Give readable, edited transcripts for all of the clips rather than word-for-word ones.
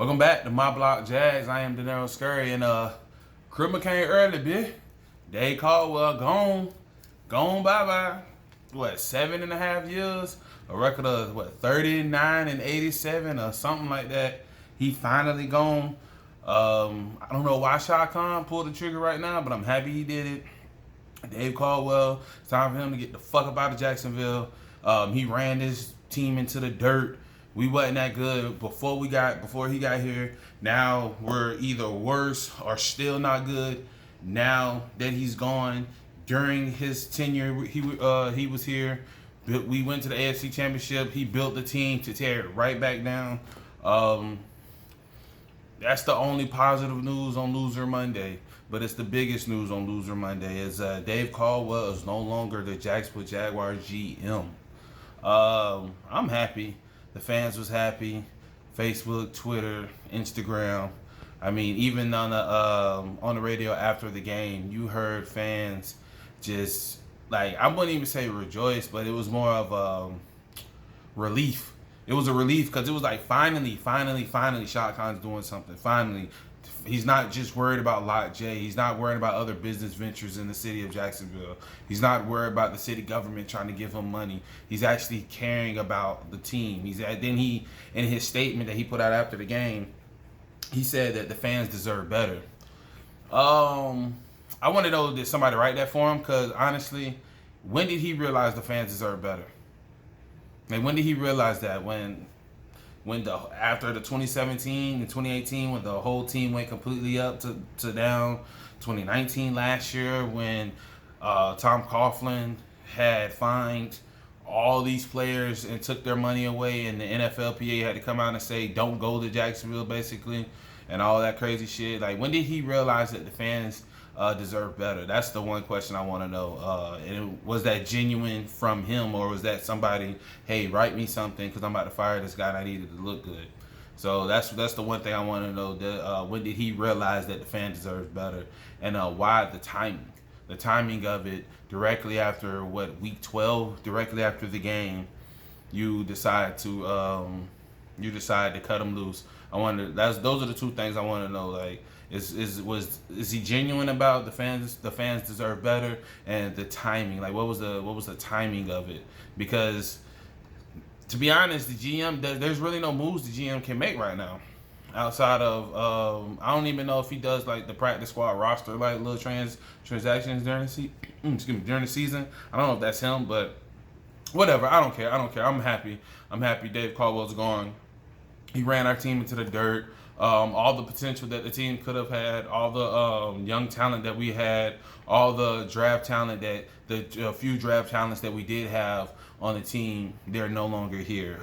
Welcome back to My Block Jags. I am De Niro Scurry, and Cribber came early, bitch. Dave Caldwell gone bye-bye. What, 7.5 years? A record of, 39 and 87 or something like that. He finally gone. I don't know why Shad Khan pulled the trigger right now, but I'm happy he did it. Dave Caldwell, it's time for him to get the fuck up out of Jacksonville. He ran this team into the dirt. We wasn't that good before he got here. Now we're either worse or still not good. Now that he's gone, during his tenure, he was here. We went to the AFC Championship. He built the team to tear it right back down. That's the only positive news on Loser Monday. But it's the biggest news on Loser Monday is Dave Caldwell is no longer the Jacksonville Jaguars GM. I'm happy. The fans was happy. Facebook, Twitter, Instagram. I mean, even on the radio after the game, you heard fans just like, I wouldn't even say rejoice, but it was more of relief. It was a relief because it was like finally, Shad Khan's doing something. Finally. He's not just worried about Lot J. He's not worried about other business ventures in the city of Jacksonville. He's not worried about the city government trying to give him money. He's actually caring about the team. In his statement that he put out after the game, he said that the fans deserve better. I want to know, did somebody write that for him? Because honestly, when did he realize the fans deserve better? Like, when did he realize that? After the 2017 and 2018, when the whole team went completely up to down. 2019 last year, when Tom Coughlin had fined all these players and took their money away, and the NFLPA had to come out and say, don't go to Jacksonville, basically, and all that crazy shit. Like, when did he realize that the fans deserve better? That's the one question I want to know. And was that genuine from him, or was that somebody, hey, write me something because I'm about to fire this guy and I needed to look good? So that's the one thing I want to know. When did he realize that the fan deserves better, and why the timing of it directly after week 12, directly after the game, you decide to cut him loose. Those are the two things I want to know. Like, is he genuine about the fans? The fans deserve better, and the timing. Like, what was the timing of it? Because, to be honest, the GM, there's really no moves the GM can make right now, outside of I don't even know if he does like the practice squad roster, like little transactions during the season. I don't know if that's him, but whatever. I don't care. I'm happy. Dave Caldwell's gone. He ran our team into the dirt. All the potential that the team could have had, all the young talent that we had, all the draft talent the few draft talents that we did have on the team, they're no longer here.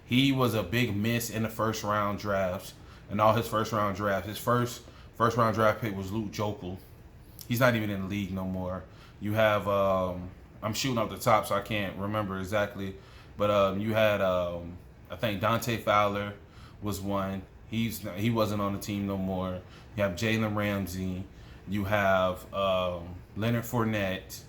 He was a big miss in the first round drafts, and all his first round drafts. His first round draft pick was Luke Jokel. He's not even in the league no more. You have I'm shooting off the top, so I can't remember exactly, but you had I think Dante Fowler was one. He wasn't on the team no more. You have Jalen Ramsey. You have Leonard Fournette.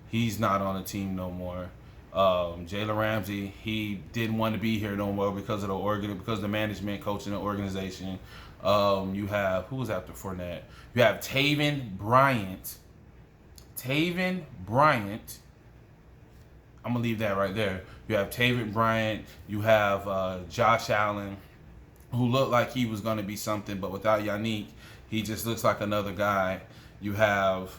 He's not on the team no more. Jalen Ramsey, he didn't want to be here no more because of the management, coaching, the organization. You have, who was after Fournette? You have Taven Bryant. I'm gonna leave that right there. You have Taven Bryant. You have Josh Allen, who looked like he was going to be something, but without Yannick, he just looks like another guy. You have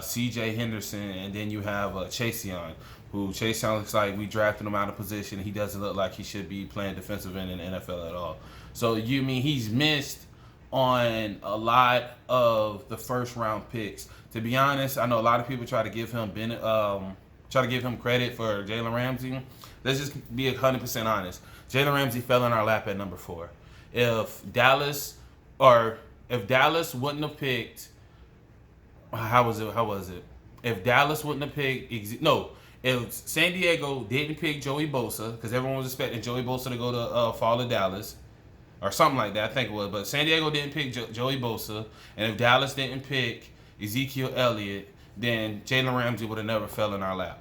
C.J. Henderson, and then you have Chaseon, who Chaseon looks like we drafted him out of position. He doesn't look like he should be playing defensive end in the NFL at all. So you mean he's missed on a lot of the first round picks. To be honest, I know a lot of people try to give him credit for Jalen Ramsey. Let's just be 100% honest. Jalen Ramsey fell in our lap at number 4. If Dallas wouldn't have picked, how was it? If Dallas wouldn't have picked, if San Diego didn't pick Joey Bosa, because everyone was expecting Joey Bosa to go to fall to Dallas, or something like that, I think it was. But San Diego didn't pick Joey Bosa, and if Dallas didn't pick Ezekiel Elliott, then Jalen Ramsey would have never fell in our lap.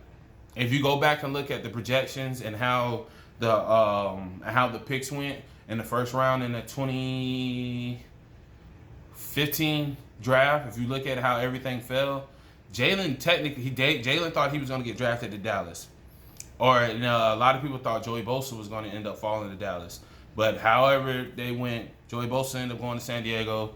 If you go back and look at the projections and how the picks went, in the first round in the 2015 draft. If you look at how everything fell, Jalen thought he was going to get drafted to Dallas. Or a lot of people thought Joey Bosa was going to end up falling to Dallas. But however they went, Joey Bosa ended up going to San Diego.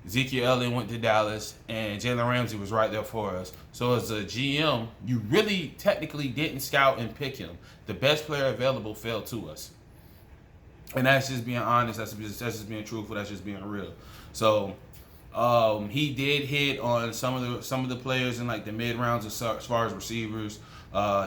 Ezekiel Elliott went to Dallas, and Jalen Ramsey was right there for us. So as a GM, you really technically didn't scout and pick him. The best player available fell to us. And that's just being honest. That's just being truthful. That's just being real. So he did hit on some of the players in like the mid rounds as far as receivers.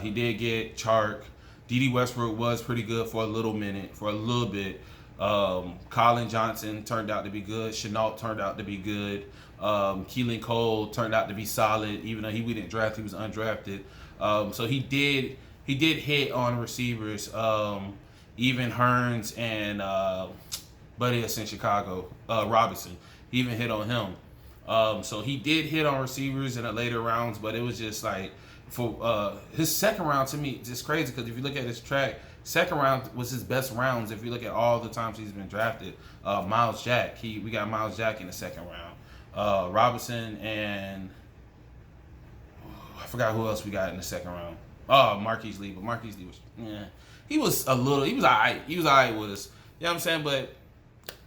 He did get Chark. D.D. Westbrook was pretty good for a little bit. Colin Johnson turned out to be good. Chenault turned out to be good. Keelan Cole turned out to be solid, even though we didn't draft. He was undrafted. So he did hit on receivers. Even Hearns and Buddy us in Chicago, Robinson, he even hit on him. So he did hit on receivers in the later rounds, but it was just like for his second round to me, it's crazy because if you look at his track, second round was his best rounds. If you look at all the times he's been drafted, Miles Jack, we got Miles Jack in the second round. Robinson and I forgot who else we got in the second round. Marquise Lee, but Marquise Lee was he was alright. He was alright with us. You know what I'm saying? But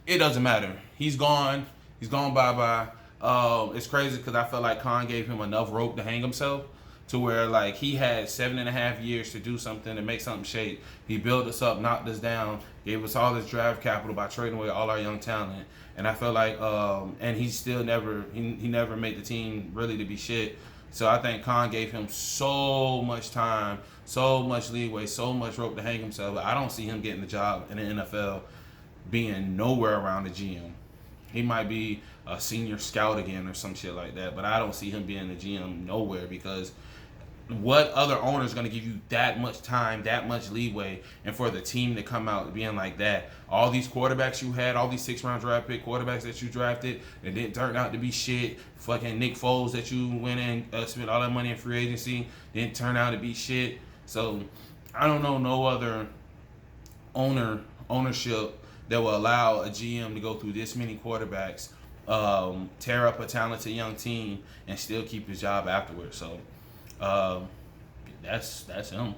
it doesn't matter. He's gone. He's gone bye-bye. It's crazy because I felt like Khan gave him enough rope to hang himself to where like he had 7.5 years to do something, to make something shake. He built us up, knocked us down, gave us all this draft capital by trading away all our young talent. And I felt like, and he still never made the team really to be shit. So I think Khan gave him so much time, so much leeway, so much rope to hang himself. I don't see him getting the job in the NFL being nowhere around the GM. He might be a senior scout again or some shit like that, but I don't see him being the GM nowhere because what other owner is going to give you that much time, that much leeway, and for the team to come out being like that? All these quarterbacks you had, all these 6th-round draft pick quarterbacks that you drafted, and didn't turn out to be shit. Fucking Nick Foles that you went and spent all that money in free agency, didn't turn out to be shit. So I don't know no other ownership that will allow a GM to go through this many quarterbacks, tear up a talented young team, and still keep his job afterwards. So that's him.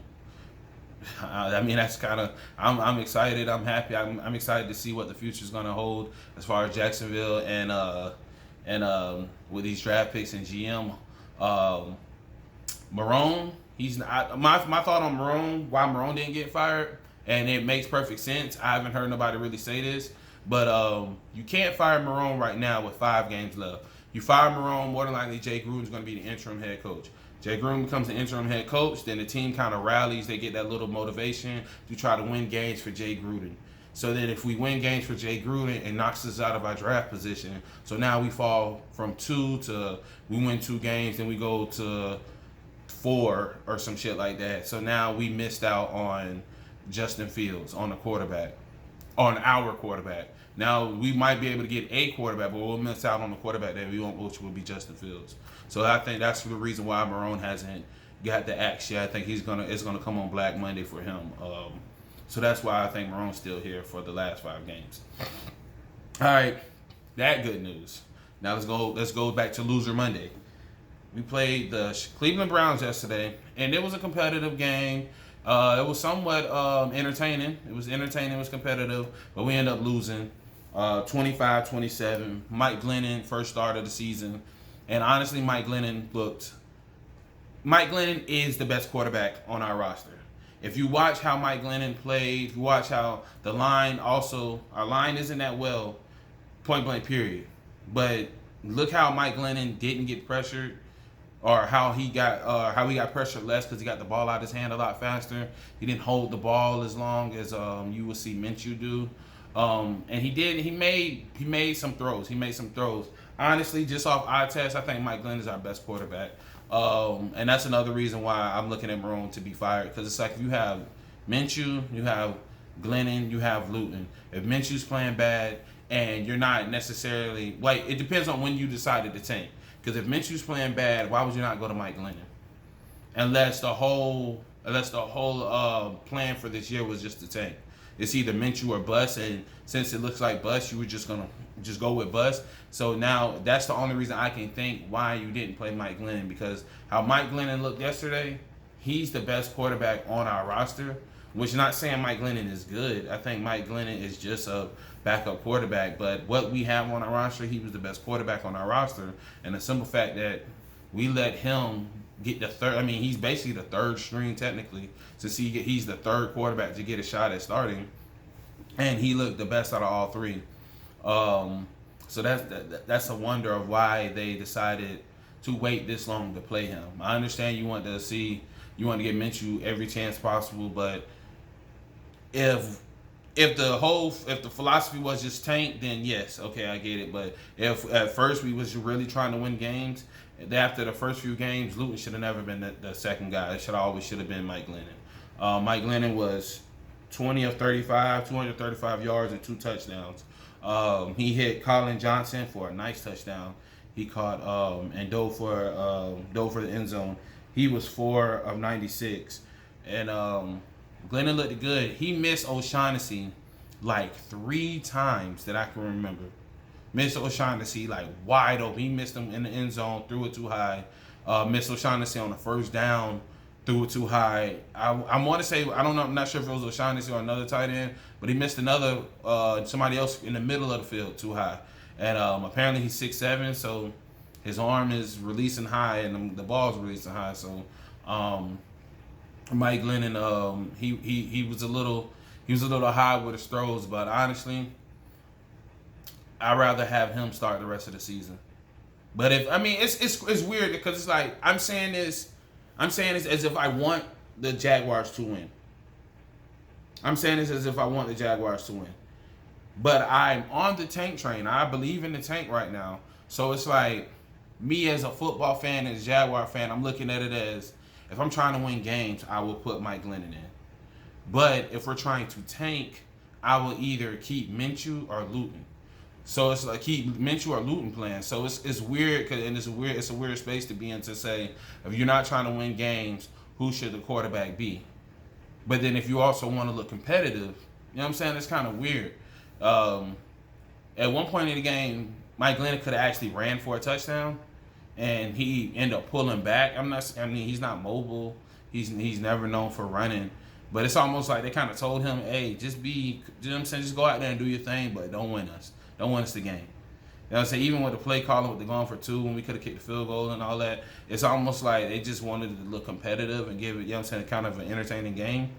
I mean, that's kind of. I'm excited. I'm happy. I'm excited to see what the future is going to hold as far as Jacksonville and with these draft picks and GM. Marone. He's not, my thought on Marone. Why Marone didn't get fired, and it makes perfect sense. I haven't heard nobody really say this, but you can't fire Marone right now with 5 games left. You fire Marone, more than likely Jay Gruden's going to be the interim head coach. Jay Gruden becomes the interim head coach, then the team kind of rallies. They get that little motivation to try to win games for Jay Gruden. So that if we win games for Jay Gruden, it knocks us out of our draft position. So now we fall from 2 to we win 2 games, then we go to 4 or some shit like that. So now we missed out on Justin Fields, on the quarterback, on our quarterback. Now we might be able to get a quarterback, but we'll miss out on the quarterback that we want, which will be Justin Fields. So I think that's the reason why Marone hasn't got the axe yet. I think it's gonna come on Black Monday for him. So that's why I think Marone's still here for the last 5 games. All right, that good news. Now let's go back to Loser Monday. We played the Cleveland Browns yesterday, and it was a competitive game. It was somewhat entertaining. It was entertaining. It was competitive, but we ended up losing 25-27. Mike Glennon, first start of the season. And honestly, Mike Glennon is the best quarterback on our roster. If you watch how Mike Glennon played, if you watch how our line isn't that well, point blank period. But look how Mike Glennon didn't get pressured, or how he got pressured less because he got the ball out of his hand a lot faster. He didn't hold the ball as long as you will see Minshew do. And he made some throws. Honestly, just off eye test, I think Mike Glennon is our best quarterback. And that's another reason why I'm looking at Marone to be fired. Because it's like if you have Minshew, you have Glennon, you have Luton. If Minshew's playing bad and you're not necessarily, like, it depends on when you decided to tank. Because if Minshew's playing bad, why would you not go to Mike Glennon? Unless the whole plan for this year was just to tank. it's either Minshew or bust. And since it looks like bust, you were just gonna just go with bust. So now that's the only reason I can think why you didn't play Mike Glennon, because how Mike Glennon looked yesterday, he's the best quarterback on our roster. Which, not saying Mike Glennon is good. I think Mike Glennon is just a backup quarterback. But what we have on our roster, he was the best quarterback on our roster. And the simple fact that we let him get the third, I mean, he's basically the third string technically, since he's the third quarterback to get a shot at starting. And he looked the best out of all three. So that's a wonder of why they decided to wait this long to play him. I understand you want to get Minshew every chance possible, but if the philosophy was just tank, then yes, okay, I get it. But if at first we was really trying to win games, after the first few games, Luton should have never been the second guy. It should have been Mike Glennon. Mike Glennon was 20 of 35, 235 yards and 2 touchdowns. He hit Colin Johnson for a nice touchdown. He caught and dove for the end zone. He was 4 of 96, and Glennon looked good. He missed O'Shaughnessy like 3 times that I can remember. Missed O'Shaughnessy like wide open. He missed him in the end zone, threw it too high. Missed O'Shaughnessy on the first down, threw it too high. I want to say, I don't know, I'm not sure if it was O'Shaughnessy or another tight end, but he missed another somebody else in the middle of the field too high. And apparently he's 6'7", so his arm is releasing high and the ball's releasing high. So Mike Glennon, he was a little high with his throws, but honestly, I'd rather have him start the rest of the season. But it's weird because it's like I'm saying this as if I want the Jaguars to win. I'm saying this as if I want the Jaguars to win. But I'm on the tank train. I believe in the tank right now. So it's like me as a football fan, as a Jaguar fan, I'm looking at it as if I'm trying to win games, I will put Mike Glennon in. But if we're trying to tank, I will either keep Minshew or Luton. So it's like keep Minshew or Luton playing. So it's weird, and it's a weird space to be in to say if you're not trying to win games, who should the quarterback be? But then if you also want to look competitive, you know what I'm saying? It's kind of weird. At one point in the game, Mike Glennon could have actually ran for a touchdown, and he ended up pulling back. He's not mobile. He's never known for running. But it's almost like they kind of told him, hey, just go out there and do your thing, but don't win us. Don't win us the game. You know what I'm saying? Even with the play calling with the going for 2 when we could have kicked the field goal and all that, it's almost like they just wanted to look competitive and give it, you know what I'm saying, kind of an entertaining game.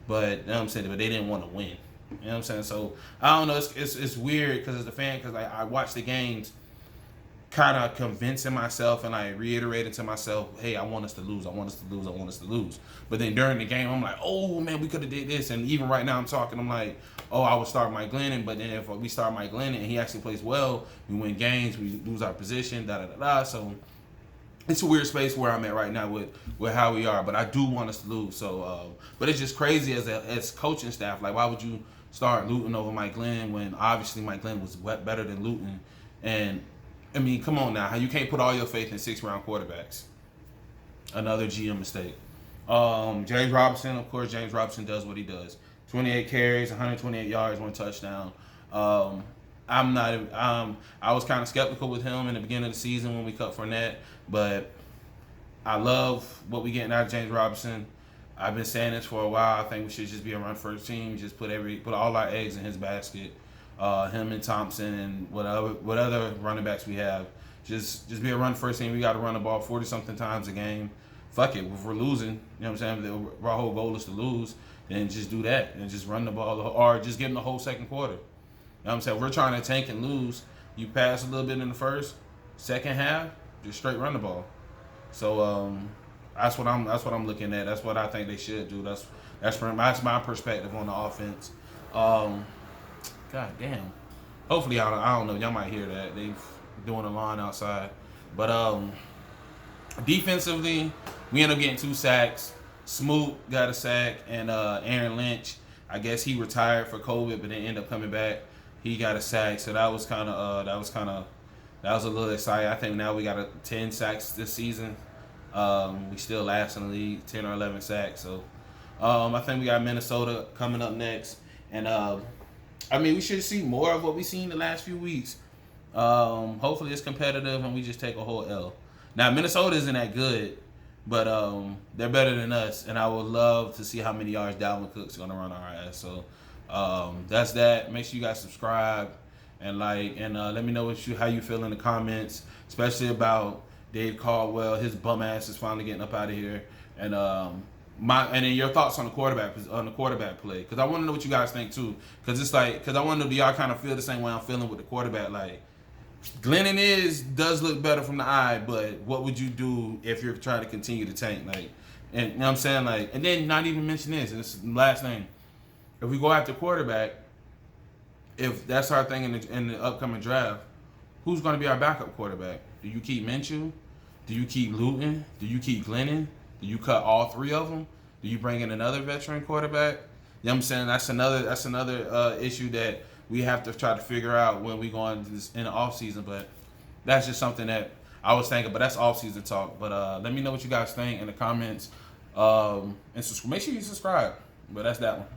But, you know what I'm saying, but they didn't want to win. You know what I'm saying? So, I don't know. It's weird because as a fan, because I watch the games kind of convincing myself and I reiterating to myself, hey, I want us to lose. I want us to lose. I want us to lose. But then during the game, I'm like, oh, man, we could have did this. And even right now I'm talking, I'm like, oh, I would start Mike Glennon. But then if we start Mike Glennon and he actually plays well, we win games, we lose our position, da-da-da-da. So it's a weird space where I'm at right now with how we are. But I do want us to lose. So, but it's just crazy as coaching staff. Like, why would you start Luton over Mike Glennon when obviously Mike Glennon was better than Luton? And I mean, come on now. You can't put all your faith in 6th-round quarterbacks. Another GM mistake. James Robinson, of course, James Robinson does what he does. 28 carries, 128 yards, 1 touchdown. I was kind of skeptical with him in the beginning of the season when we cut Fournette, but I love what we getting out of James Robinson. I've been saying this for a while. I think we should just be a run-first team. Just put all our eggs in his basket. Him and Thompson and what other running backs we have. Just be a run-first team. We got to run the ball 40-something times a game. Fuck it. If we're losing, you know what I'm saying? Our whole goal is to lose. Then just do that and just run the ball or just give them the whole second quarter. You know what I'm saying? If we're trying to tank and lose, you pass a little bit in the first, second half, just straight run the ball. So that's what I'm looking at. That's what I think they should do. That's my perspective on the offense. God damn. Hopefully, I don't know. Y'all might hear that. They doing a line outside. But defensively, we end up getting 2 sacks. Smoot got a sack, and Aaron Lynch, I guess he retired for COVID, but then ended up coming back. He got a sack, so that was a little exciting. I think now we got 10 sacks this season. We still last in the league, 10 or 11 sacks. So I think we got Minnesota coming up next. And I mean, we should see more of what we've seen the last few weeks. Hopefully it's competitive and we just take a whole L. Now Minnesota isn't that good, but they're better than us, and I would love to see how many yards Dalvin Cook's gonna run our ass. So that's that. Make sure you guys subscribe and like, and let me know how you feel in the comments, especially about Dave Caldwell. His bum ass is finally getting up out of here, and and then your thoughts on the quarterback play, because I want to know what you guys think too, because I want to know, do y'all kind of feel the same way I'm feeling with the quarterback? Like, Glennon does look better from the eye, but what would you do if you're trying to continue to tank? Like, and you know what I'm saying? Like, and then not even mention this, and this is the last thing. If we go after quarterback, if that's our thing in the upcoming draft, who's going to be our backup quarterback? Do you keep Minshew? Do you keep Luton? Do you keep Glennon? Do you cut all three of them? Do you bring in another veteran quarterback? You know what I'm saying? That's another issue that we have to try to figure out when we go into this in the offseason. But that's just something that I was thinking. But that's offseason talk. But let me know what you guys think in the comments. And make sure you subscribe. But that's that one.